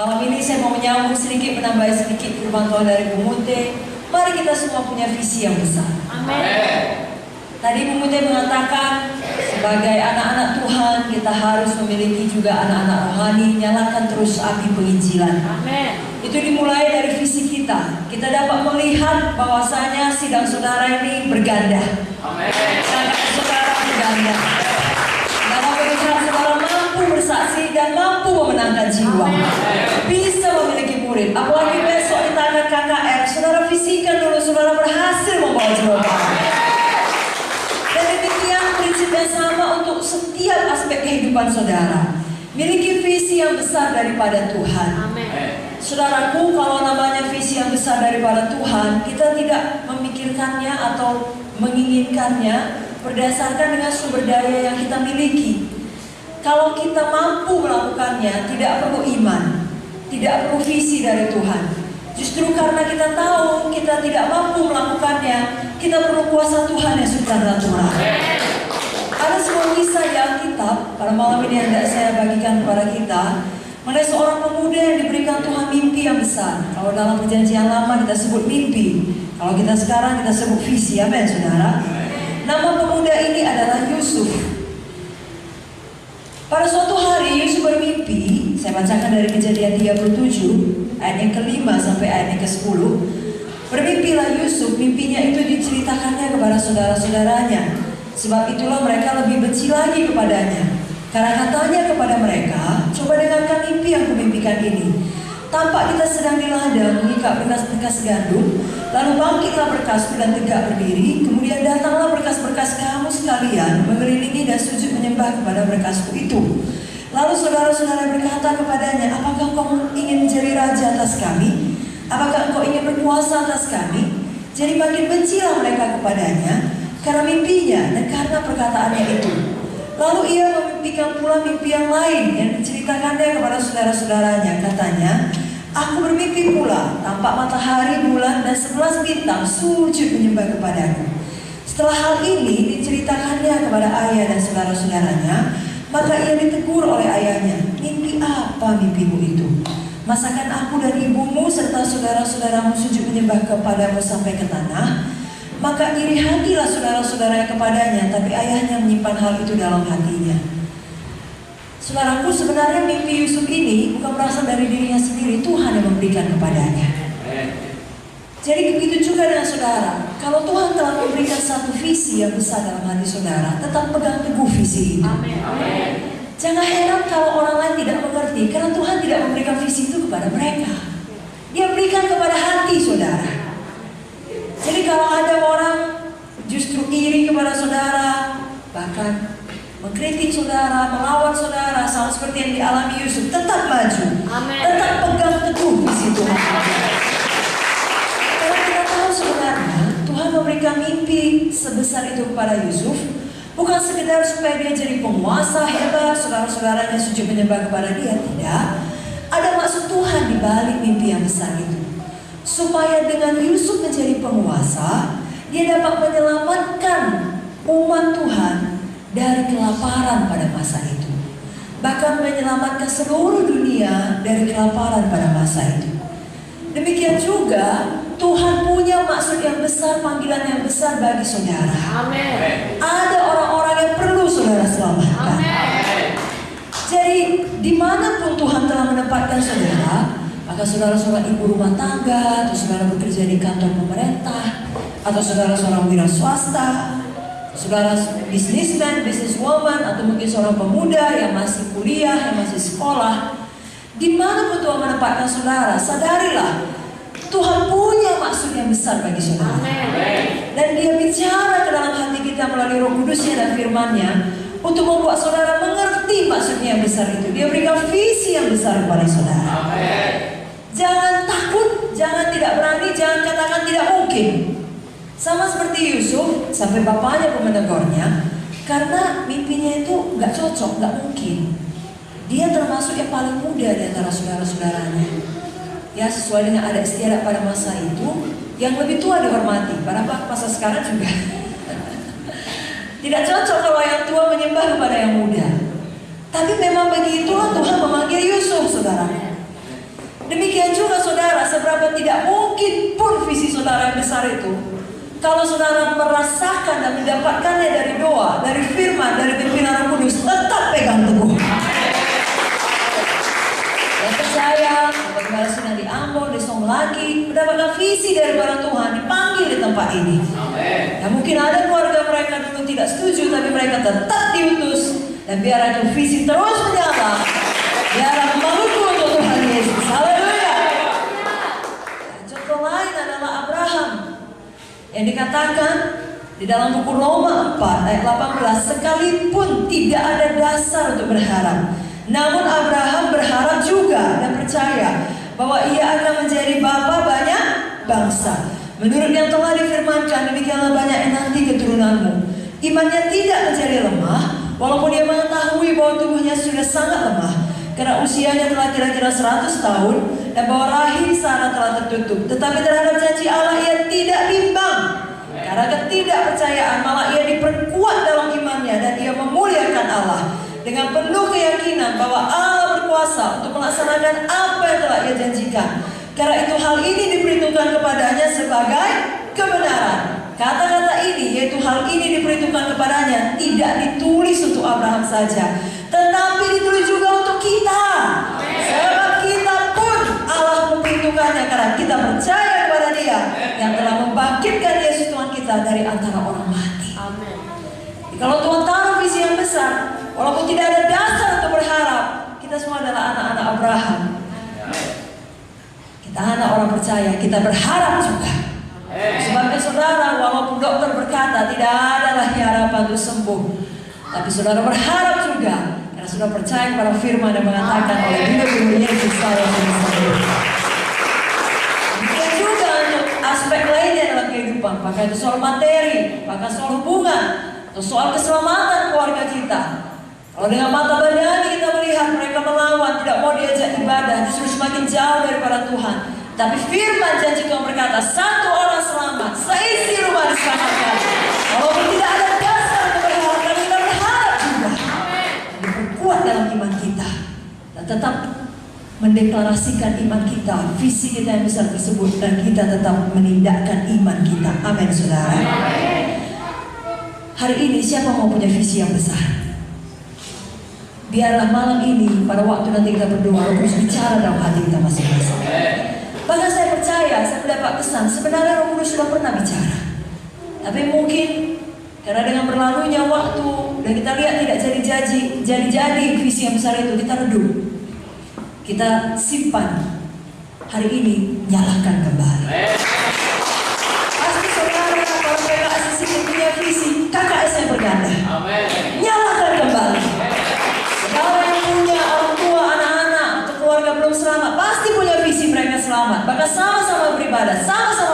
Malam ini saya mau menyambung sedikit, menambah sedikit firman Tuhan dari Bu Munte. Mari kita semua punya visi yang besar. Amin. Tadi Bu Munte mengatakan sebagai anak-anak Tuhan kita harus memiliki juga anak-anak rohani. Nyalakan terus api penginjilan. Amin. Itu dimulai dari visi kita. Kita dapat melihat bahwasanya sidang saudara ini berganda. Amin. Saudara berganda. Dalam melihat saudara mampu bersaksi dan mampu memenangkan jiwa. Bisa memiliki murid. Apalagi besok di tangan KKR, saudara visikan dulu saudara berhasil membawa jawaban. Dan demikian prinsipnya sama untuk setiap aspek kehidupan saudara. Miliki visi yang besar daripada Tuhan. Amin. Saudaraku, kalau namanya visi yang besar daripada Tuhan, kita tidak memikirkannya atau menginginkannya berdasarkan dengan sumber daya yang kita miliki. Kalau kita mampu melakukannya, tidak perlu iman, tidak perlu visi dari Tuhan. Justru karena kita tahu kita tidak mampu melakukannya, kita perlu kuasa Tuhan yang supranatural. Ada sebuah kisah di Alkitab pada malam ini yang hendak saya bagikan kepada kita, mengenai seorang pemuda yang diberikan Tuhan mimpi yang besar. Kalau dalam perjanjian lama kita sebut mimpi, kalau kita sekarang kita sebut visi. Amin, saudara. Nama pemuda ini adalah Yusuf. Pada suatu hari Yusuf bermimpi. Saya bacakan dari Kejadian 37 ayat yang ke-5 sampai ayat yang ke-10. Bermimpilah Yusuf, mimpinya itu diceritakannya kepada saudara-saudaranya. Sebab itulah mereka lebih benci lagi kepadanya. Karena katanya kepada mereka, coba dengarkan mimpi yang kumimpikan ini. Tampak kita sedang di ladang mengikat berkas-berkas gandum, lalu bangkitlah berkasku dan tegak berdiri. Kemudian datanglah berkas-berkas kamu sekalian mengelilingi dan sujud menyembah kepada berkasku itu. Lalu saudara-saudara berkata kepadanya, apakah kau ingin menjadi raja atas kami? Apakah engkau ingin berkuasa atas kami? Jadi makin bencilah mereka kepadanya karena mimpinya dan karena perkataannya itu. Lalu ia memimpikan pula mimpi yang lain yang diceritakannya kepada saudara-saudaranya. Katanya, aku bermimpi pula, tampak matahari, bulan, dan 11 bintang sujud menyembah kepadaku. Setelah hal ini diceritakannya kepada ayah dan saudara-saudaranya, maka ia ditegur oleh ayahnya. Mimpi apa mimpimu itu? Masakan aku dan ibumu serta saudara-saudaramu sujud menyembah kepadamu sampai ke tanah? Maka iri hatilah saudara-saudaranya kepadanya, tapi ayahnya menyimpan hal itu dalam hatinya. Saudaraku, sebenarnya mimpi Yusuf ini bukan berasal dari dirinya sendiri, Tuhan yang memberikan kepadanya. Jadi begitu juga dengan saudara. Kalau Tuhan telah memberikan satu visi yang besar dalam hati saudara, tetap pegang teguh visi itu. Jangan heran kalau orang lain tidak mengerti, karena Tuhan tidak memberikan visi itu kepada mereka. Dia berikan kepada hati saudara. Jadi kalau ada orang justru iri kepada saudara, bahkan mengkritik saudara, melawan saudara, sama seperti yang dialami Yusuf, tetap maju. Amen. Tetap pegang teguh visi Tuhan. Karena kita tahu sebenarnya Tuhan memberikan mimpi sebesar itu kepada Yusuf, bukan sekedar supaya dia jadi penguasa hebat, saudara-saudaranya sujud menyembah kepada dia, tidak. Ada maksud Tuhan di balik mimpi yang besar itu. Supaya dengan Yusuf menjadi penguasa, dia dapat menyelamatkan umat Tuhan dari kelaparan pada masa itu. Bahkan menyelamatkan seluruh dunia dari kelaparan pada masa itu. Demikian juga Tuhan punya maksud yang besar, panggilan yang besar bagi saudara. Amin. Ada orang-orang yang perlu saudara selamatkan. Amin. Jadi dimanapun Tuhan telah menempatkan saudara, maka saudara seorang ibu rumah tangga, atau saudara bekerja di kantor pemerintah, atau saudara seorang wira swasta, saudara bisnisman, businesswoman, atau mungkin seorang pemuda yang masih kuliah, yang masih sekolah, dimanapun Tuhan menempatkan saudara, sadarilah Tuhan punya maksud yang besar bagi saudara. Amen. Dan dia bicara ke dalam hati kita melalui Roh Kudusnya dan firman-Nya untuk membuat saudara mengerti maksudnya yang besar itu. Dia berikan visi yang besar kepada saudara. Amen. Jangan takut, jangan tidak berani, jangan katakan tidak mungkin. Sama seperti Yusuf, sampai bapaknya pun menegurnya, karena mimpinya itu nggak cocok, nggak mungkin. Dia termasuk yang paling muda di antara saudara-saudaranya. Ya, sesuai dengan adat istiadat pada masa itu, yang lebih tua dihormati. Pada masa sekarang juga tidak cocok kalau yang tua menyembah kepada yang muda. Tapi memang begitulah Tuhan memanggil Yusuf, saudara. Demikian juga saudara, seberapa tidak mungkin pun visi saudara yang besar itu, kalau saudara merasakan dan mendapatkannya dari doa, dari firman, dari pimpinan Roh Kudus, tetap pegang teguh. Yang percaya, apabila sedang di Ambon, di Song lagi, mendapatkan visi daripada Tuhan, dipanggil di tempat ini. Ya mungkin ada keluarga mereka dulu tidak setuju, tapi mereka tetap diutus. Dan biar itu visi terus menyala, biar membangunku untuk Tuhan Yesus. Haleluya. Contoh lain adalah Abraham, yang dikatakan di dalam buku Roma 4 ayat 18, sekalipun tidak ada dasar untuk berharap, namun Abraham berharap juga dan percaya bahwa ia akan menjadi bapa banyak bangsa. Menurut yang telah difirmankan, demikianlah banyaknya nanti keturunanmu. Imannya tidak menjadi lemah, walaupun dia mengetahui bahwa tubuhnya sudah sangat lemah, karena usianya telah kira-kira 100 tahun, dan bahwa rahim Sarah telah tertutup. Tetapi terhadap janji Allah ia tidak bimbang. Karena ketidakpercayaan, malah ia diperkuat dalam imannya, dan ia memuliakan Allah dengan penuh keyakinan bahwa Allah berkuasa untuk melaksanakan apa yang telah ia janjikan. Karena itu hal ini diperhitungkan kepadanya sebagai kebenaran. Kata-kata ini, yaitu hal ini diperhitungkan kepadanya, tidak ditulis untuk Abraham saja, tetapi ditulis juga untuk kita. Sebab kita pun Allah memperhitungkannya karena kita percaya kepada Dia yang telah membangkitkan Yesus Tuhan kita dari antara orang mati. Amin. Kalau Tuhan taruh visi yang besar, walaupun tidak ada dasar untuk berharap, kita semua adalah anak-anak Abraham. Kita anak orang percaya, kita berharap juga. Sebabnya saudara, walaupun dokter berkata tidak ada lagi harapan untuk sembuh, tapi saudara berharap juga, karena saudara percaya kepada firman yang mengatakan oleh Tuhan Yesus saya sembuh. Demikian juga untuk aspek lainnya dalam kehidupan, apakah itu soal materi, apakah soal hubungan, atau soal keselamatan keluarga kita. Kalau dengan mata badani kita melihat mereka melawan, tidak mau diajak ibadah, justru semakin jauh daripada Tuhan. Tapi firman janji Tuhan berkata, satu orang selamat, seisi rumah diselamatkan. Walaupun tidak ada dasar untuk berharap, tapi kita berharap juga. Diperkuat dalam iman kita, dan tetap mendeklarasikan iman kita, visi kita yang besar tersebut, dan kita tetap menindakkan iman kita. Amin, saudara. Hari ini siapa mau punya visi yang besar? Biarlah malam ini, pada waktu nanti kita berdoa, Roh Kudus bicara dalam hati kita masing-masing. Bahkan saya percaya, saya mendapat kesan, sebenarnya Roh Kudus sudah pernah bicara. Tapi mungkin karena dengan berlalunya waktu dan kita lihat tidak jadi visi yang besar itu, kita redup, kita simpan. Hari ini nyalakan kembali. Pasti saudara kalau PKS punya visi, KKS yang berganda. Nyalakan kembali. Saudara yang punya orang tua, anak-anak atau keluarga belum selamat, pasti punya visi mereka selamat. Maka sama-sama beribadah, sama-sama